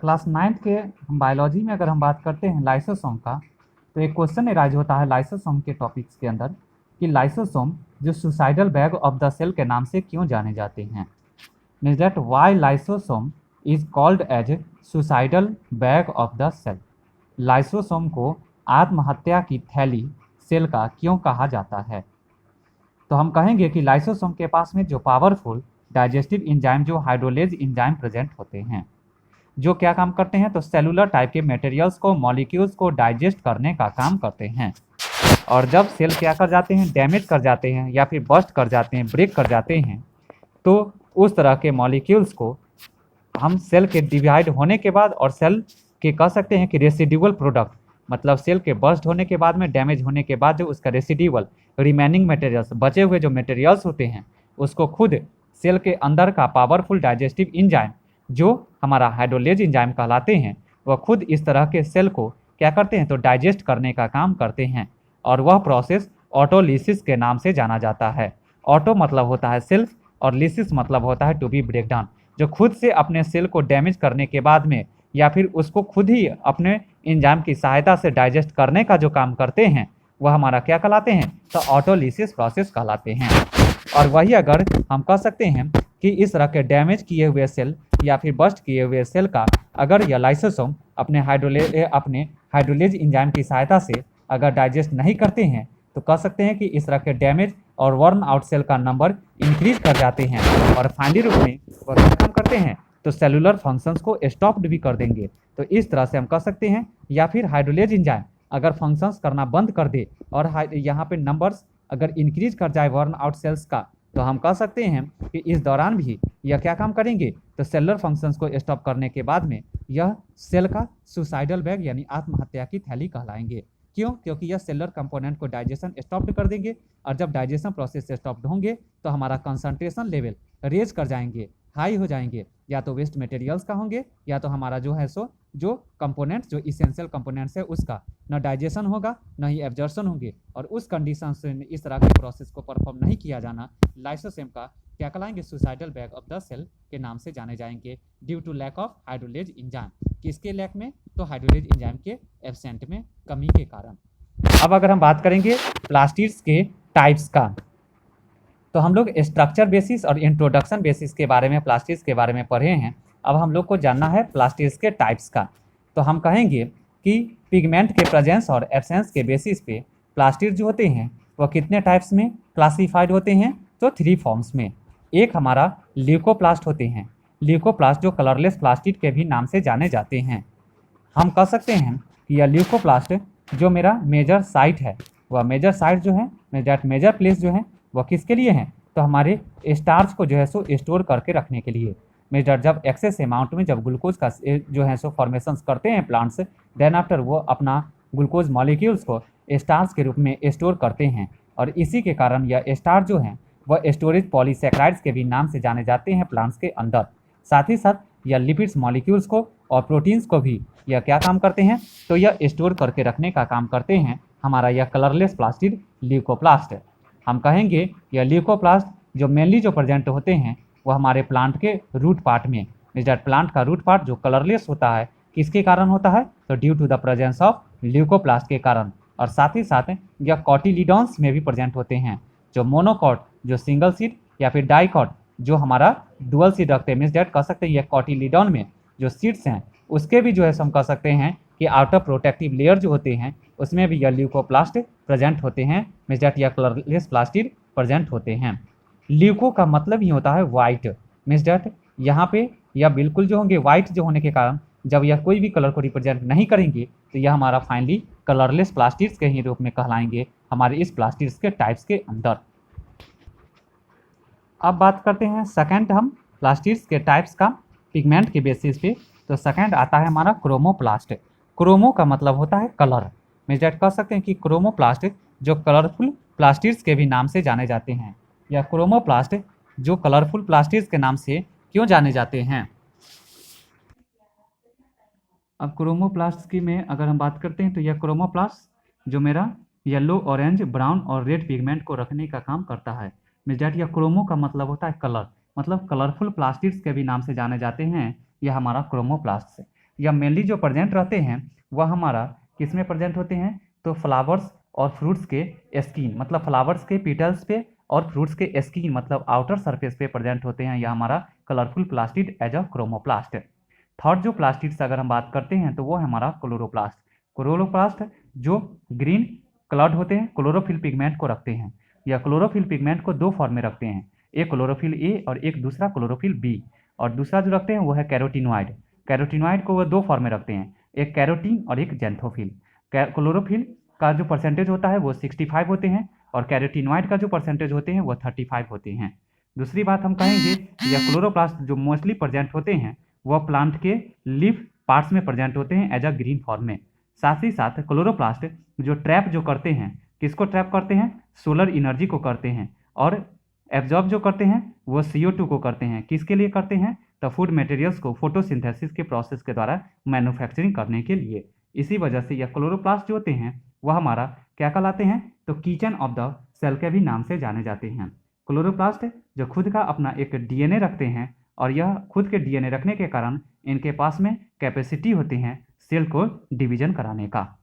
Class 9th के biology में अगर हम बात करते हैं लाइसोसोम का, तो एक क्वेश्चन एराइज होता है लाइसोसोम के टॉपिक्स के अंदर कि लाइसोसोम जो suicidal bag of the cell के नाम से क्यों जाने जाते हैं। Means that why lysosome is called as suicidal bag of the cell. Lysosome को आत्महत्या की थैली सेल का क्यों कहा जाता है। तो हम कहेंगे कि लाइसोसोम के पास में जो पावरफुल डाइजेस्टिव इंजाइम जो हाइड्रोलेज इंजाइम प्रेजेंट होते हैं, जो क्या काम करते हैं, तो सेलुलर टाइप के मटेरियल्स को, मॉलिक्यूल्स को डाइजेस्ट करने का काम करते हैं। और जब सेल क्या कर जाते हैं, डैमेज कर जाते हैं या फिर बस्ट कर जाते हैं, ब्रेक कर जाते हैं, तो उस तरह के मॉलिक्यूल्स को हम सेल के डिवाइड होने के बाद और सेल के कह सकते हैं कि रेसिड्यूअल प्रोडक्ट, मतलब सेल के बस्ट होने के बाद में, डैमेज होने के बाद जो उसका रेसिड्यूअल रिमेनिंग मटेरियल्स, बचे हुए जो मटेरियल्स होते हैं, उसको खुद सेल के अंदर का पावरफुल डाइजेस्टिव इंजाइम जो हमारा हाइड्रोलेज इंजाइम कहलाते हैं, वह खुद इस तरह के सेल को क्या करते हैं, तो डाइजेस्ट करने का काम करते हैं। और वह प्रोसेस ऑटोलिसिस के नाम से जाना जाता है। ऑटो मतलब होता है सेल्फ और लिसिस मतलब होता है टू बी ब्रेक डाउन। जो खुद से अपने सेल को डैमेज करने के बाद में या फिर उसको खुद ही अपने इंजाइम की सहायता से डाइजेस्ट करने का जो काम करते हैं, वह हमारा क्या कहलाते हैं, तो ऑटोलिसिस प्रोसेस कहलाते हैं। और वही अगर हम कह सकते हैं कि इस तरह के डैमेज किए हुए सेल या फिर बस्ट किए हुए सेल का अगर यह लाइसोसोम अपने हाइड्रोलेज इंजाइम की सहायता से अगर डाइजेस्ट नहीं करते हैं, तो कह सकते हैं कि इस तरह के डैमेज और वर्न आउट सेल का नंबर इंक्रीज कर जाते हैं और फाइनली रूप में वह क्या काम करते हैं, तो सेलुलर फंक्शंस को स्टॉप्ड भी कर देंगे। तो इस तरह से हम कह सकते हैं, या फिर हाइड्रोलेज इंजाइम अगर फंक्शंस करना बंद कर दे और यहाँ पे नंबर्स अगर इंक्रीज कर जाए वर्न आउट सेल्स का, तो हम कह सकते हैं कि इस दौरान भी यह क्या काम करेंगे, तो सेलुलर फंक्शंस को स्टॉप करने के बाद में यह सेल का सुसाइडल बैग यानी आत्महत्या की थैली कहलाएंगे। क्यों? क्योंकि यह सेलुलर कंपोनेंट को डाइजेशन स्टॉप कर देंगे और जब डाइजेशन प्रोसेस स्टॉप होंगे तो हमारा कंसंट्रेशन लेवल रेज कर जाएंगे, हाई हो जाएंगे, या तो वेस्ट मटेरियल्स का होंगे या तो हमारा जो है सो जो कंपोनेंट जो इसेंशियल कंपोनेंट्स है उसका न डाइजेशन होगा न ही एब्जॉर्प्शन होंगे। और उस कंडीशन से इस तरह के प्रोसेस को परफॉर्म नहीं किया जाना लाइसोसोम का क्या कहलाएंगे, suicidal bag of the cell के नाम से जाने जाएंगे due to lack of hydrolase enzyme. किसके लैक में, तो हाइड्रोलेज इंजाइम के एब्सेंट में, कमी के कारण। अब अगर हम बात करेंगे प्लास्टिड्स के टाइप्स का, तो हम लोग स्ट्रक्चर बेसिस और इंट्रोडक्शन बेसिस के बारे में प्लास्टिड्स के बारे में पढ़े हैं। अब हम लोग को जानना है प्लास्टिड्स के टाइप्स का। तो हम कहेंगे कि पिगमेंट के प्रेजेंस और एब्सेंस के बेसिस पे प्लास्टिड जो होते हैं वह कितने टाइप्स में क्लासीफाइड होते हैं, तो 3 फॉर्म्स में। एक हमारा ल्यूकोप्लास्ट होते हैं। ल्यूकोप्लास्ट जो कलरलेस प्लास्टिड के भी नाम से जाने जाते हैं। हम कह सकते हैं कि यह ल्यूकोप्लास्ट जो मेरा मेजर साइट है, वह मेजर साइट जो है, मेजर प्लेस जो है वह किसके लिए है, तो हमारे स्टार्च को जो है सो स्टोर करके रखने के लिए। मेजर जब एक्सेस अमाउंट में जब ग्लूकोज का जो है सो फॉर्मेशंस करते हैं प्लांट्स, देन आफ्टर वो अपना ग्लूकोज मॉलिक्यूल्स को स्टार्च के रूप में स्टोर करते हैं। और इसी के कारण यह स्टार्च जो है वह स्टोरेज पॉलीसैकेराइड्स के भी नाम से जाने जाते हैं प्लांट्स के अंदर। साथ ही साथ यह लिपिड्स मॉलिक्यूल्स को और प्रोटीन्स को भी यह क्या काम करते हैं, तो यह स्टोर करके रखने का काम करते हैं हमारा यह कलरलेस प्लास्टिड ल्यूकोप्लास्ट। हम कहेंगे यह ल्यूकोप्लास्ट जो मेनली जो प्रेजेंट होते हैं वह हमारे प्लांट के रूट पार्ट में, दैट प्लांट का रूट पार्ट जो कलरलेस होता है किसके कारण होता है, तो due to the presence of leucoplast के कारण। और साथ ही साथ यह कॉटिलीडॉन्स में भी प्रेजेंट होते हैं, जो मोनोकॉट जो सिंगल सीड या फिर डाइकॉट जो हमारा डुअल सीड रखते हैं। मीन्स डैट कह सकते हैं यह कॉटिलीडॉन में जो सीड्स हैं उसके भी जो है हम कह सकते हैं कि आउटर प्रोटेक्टिव लेयर जो होते हैं उसमें भी यह ल्यूकोप्लास्ट प्रेजेंट होते हैं। मीन्स डैट यह कलरलेस प्लास्टिड प्रेजेंट होते हैं। ल्यूको का मतलब ही होता है वाइट। मीन्स डैट यहाँ पे यह बिल्कुल जो होंगे वाइट जो होने के कारण जब यह कोई भी कलर को रिप्रेजेंट नहीं करेंगे तो यह हमारा फाइनली कलरलेस प्लास्टिड्स के ही रूप में कहलाएंगे हमारे इस प्लास्टिड्स के टाइप्स के अंदर। अब बात करते हैं सेकंड हम प्लास्टिड्स के टाइप्स का पिगमेंट के बेसिस पे। तो सेकंड आता है हमारा क्रोमोप्लास्ट। क्रोमो का मतलब होता है कलर। मीन्स डैट कह सकते हैं कि क्रोमोप्लास्ट जो कलरफुल प्लास्टिड्स के भी नाम से जाने जाते हैं। यह क्रोमोप्लास्ट जो कलरफुल प्लास्टिड्स के नाम से क्यों जाने जाते हैं। अब क्रोमोप्लास्ट की में अगर हम बात करते हैं तो यह क्रोमोप्लास्ट जो मेरा येलो, ऑरेंज, ब्राउन और रेड पिगमेंट को रखने का काम करता है। मीन्स डैट यह क्रोमो का मतलब होता है कलर, मतलब कलरफुल प्लास्टिड्स के भी नाम से जाने जाते हैं यह हमारा क्रोमोप्लास्ट। यह मेनली जो प्रेजेंट रहते हैं वह हमारा किस में प्रेजेंट होते हैं, तो फ्लावर्स और फ्रूट्स के स्किन, मतलब फ्लावर्स के पेटल्स पे और फ्रूट्स के स्किन मतलब आउटर सरफेस पे प्रेजेंट होते हैं। यह हमारा colourful plastid as a chromoplast. Third जो प्लास्टिड्स अगर हम बात करते हैं तो वो है हमारा क्लोरोप्लास्ट। क्लोरोप्लास्ट जो ग्रीन कलर्ड होते हैं, क्लोरोफिल पिगमेंट को रखते हैं। यह क्लोरोफिल पिगमेंट को दो फॉर्म में रखते हैं, एक क्लोरोफिल ए और एक दूसरा क्लोरोफिल बी। और दूसरा जो रखते हैं वो है कैरोटीनॉइड। कैरोटीनॉइड को वह दो फॉर्म में रखते हैं, एक कैरोटीन और एक जेंथोफिल। क्लोरोफिल का जो परसेंटेज होता है वो 65 होते हैं और कैरोटीनॉइड का जो परसेंटेज होते हैं वो 35 होते हैं। दूसरी बात हम कहेंगे, यह क्लोरोप्लास्ट जो मोस्टली प्रेजेंट होते हैं वह प्लांट के लीफ पार्ट्स में प्रेजेंट होते हैं एज अ ग्रीन फॉर्म में। साथ ही साथ क्लोरोप्लास्ट जो ट्रैप जो करते हैं, किसको ट्रैप करते हैं, सोलर एनर्जी को करते हैं। और एब्जॉर्ब जो करते हैं वो CO2 को करते हैं। किसके लिए करते हैं, तो फूड मटेरियल्स को फोटोसिंथेसिस के प्रोसेस के द्वारा मैन्युफैक्चरिंग करने के लिए। इसी वजह से यह क्लोरोप्लास्ट जो होते हैं वह हमारा क्या कहलाते हैं, तो किचन ऑफ द सेल के भी नाम से जाने जाते हैं। क्लोरोप्लास्ट जो खुद का अपना एक DNA रखते हैं और यह खुद के DNA रखने के कारण इनके पास में कैपेसिटी होती है सेल को डिवीजन कराने का।